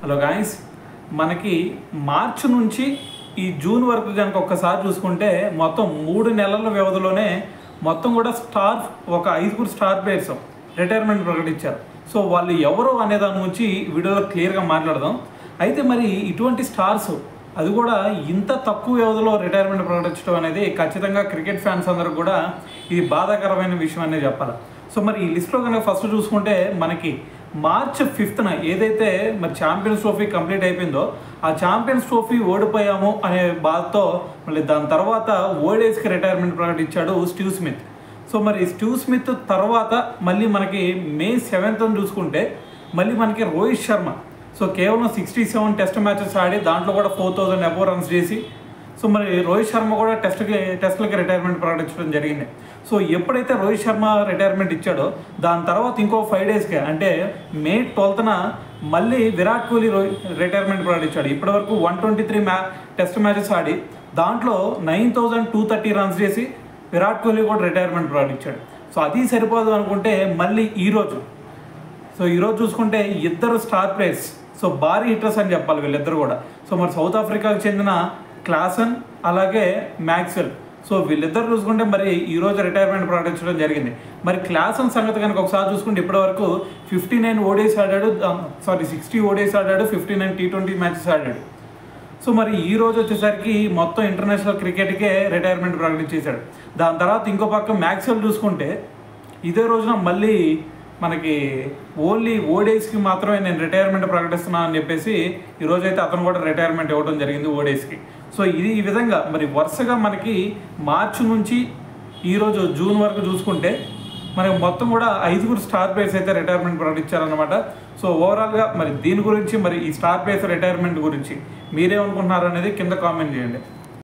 Hello guys, మనకి మార్చి నుంచి ఈ జూన్ వరకు కనుక ఒక్కసారి చూసుకుంటే మొత్తం 3 నెలల వ్యవధిలోనే మొత్తం కూడా ఒక 5 స్టార్ ప్లేయర్స్ రిటైర్మెంట్ ప్రకటించారు. సో వాళ్ళు ఎవరు అనే దాని గురించి వీడియోలో క్లియర్గా మాట్లాడదాం. అయితే మరి ఇటువంటి స్టార్స్ అది కూడా ఇంత తక్కువ వ్యవధిలో రిటైర్మెంట్ ప్రకటించడం అనేది ఖచ్చితంగా క్రికెట్ ఫ్యాన్స్ అందరూ కూడా ఇది బాధాకరమైన విషయం అనే చెప్పాలి. సో మరి ఈ లిస్ట్లో కనుక ఫస్ట్ చూసుకుంటే మనకి మార్చి 5న ఏదైతే మరి ఛాంపియన్స్ ట్రోఫీ కంప్లీట్ అయిపోయిందో ఆ ఛాంపియన్స్ ట్రోఫీ ఓడిపోయాము అనే బాధతో మళ్ళీ దాని తర్వాత ఓడీఐస్కి రిటైర్మెంట్ ప్రకటించాడు స్టీవ్ స్మిత్. సో మరి స్టీవ్ స్మిత్ తర్వాత మళ్ళీ మనకి మే 7th చూసుకుంటే మళ్ళీ మనకి రోహిత్ శర్మ సో కేవలం 67 టెస్ట్ మ్యాచెస్ ఆడి దాంట్లో కూడా 4000 అబోవ్ రన్స్ చేసి సో మరి రోహిత్ శర్మ కూడా టెస్ట్లకి రిటైర్మెంట్ ప్రకటించడం జరిగింది. సో ఎప్పుడైతే రోహిత్ శర్మ రిటైర్మెంట్ ఇచ్చాడో దాని తర్వాత ఇంకో 5 డేస్కి అంటే మే 12న మళ్ళీ విరాట్ కోహ్లీ రిటైర్మెంట్ ప్రకటించాడు. ఇప్పటివరకు 123 టెస్ట్ మ్యాచెస్ ఆడి దాంట్లో 9230 రన్స్ చేసి విరాట్ కోహ్లీ కూడా రిటైర్మెంట్ ప్రకటించాడు. సో అది సరిపోదు అనుకుంటే మళ్ళీ ఈరోజు చూసుకుంటే ఇద్దరు స్టార్ ప్లేయర్స్ సో భారీ హిట్టర్స్ అని చెప్పాలి వీళ్ళిద్దరు కూడా. సో మరి సౌత్ ఆఫ్రికాకు చెందిన క్లాసన్ అలాగే మ్యాక్స్వెల్ సో వీళ్ళిద్దరు చూసుకుంటే మరి ఈరోజు రిటైర్మెంట్ ప్రకటించడం జరిగింది. మరి క్లాసన్ సంగతి కనుక ఒకసారి చూసుకుంటే ఇప్పటివరకు 59 ఓడీఐస్ ఆడాడు, 60 ఓడీఐస్ ఆడాడు, 59 T20 మ్యాచెస్ ఆడాడు. సో మరి ఈ రోజు వచ్చేసరికి మొత్తం ఇంటర్నేషనల్ క్రికెట్కే రిటైర్మెంట్ ప్రకటించేశాడు. దాని తర్వాత ఇంకో పక్క మ్యాక్స్వెల్ చూసుకుంటే ఇదే రోజున మళ్ళీ మనకి ఓన్లీ ఓడీఐస్కి మాత్రమే నేను రిటైర్మెంట్ ప్రకటిస్తున్నాను అని చెప్పేసి ఈరోజైతే అతను కూడా రిటైర్మెంట్ ఇవ్వడం జరిగింది ఓడీఐస్కి. సో ఇది ఈ విధంగా మరి వరుసగా మనకి మార్చి నుంచి ఈరోజు జూన్ వరకు చూసుకుంటే మనకి మొత్తం కూడా 5 స్టార్ ప్లేయర్స్ అయితే రిటైర్మెంట్ ప్రకటించారనమాట. సో ఓవరాల్గా మరి దీని గురించి మరి ఈ స్టార్ ప్లేయర్స్ రిటైర్మెంట్ గురించి మీరేమనుకుంటున్నారు అనేది కింద కామెంట్ చేయండి.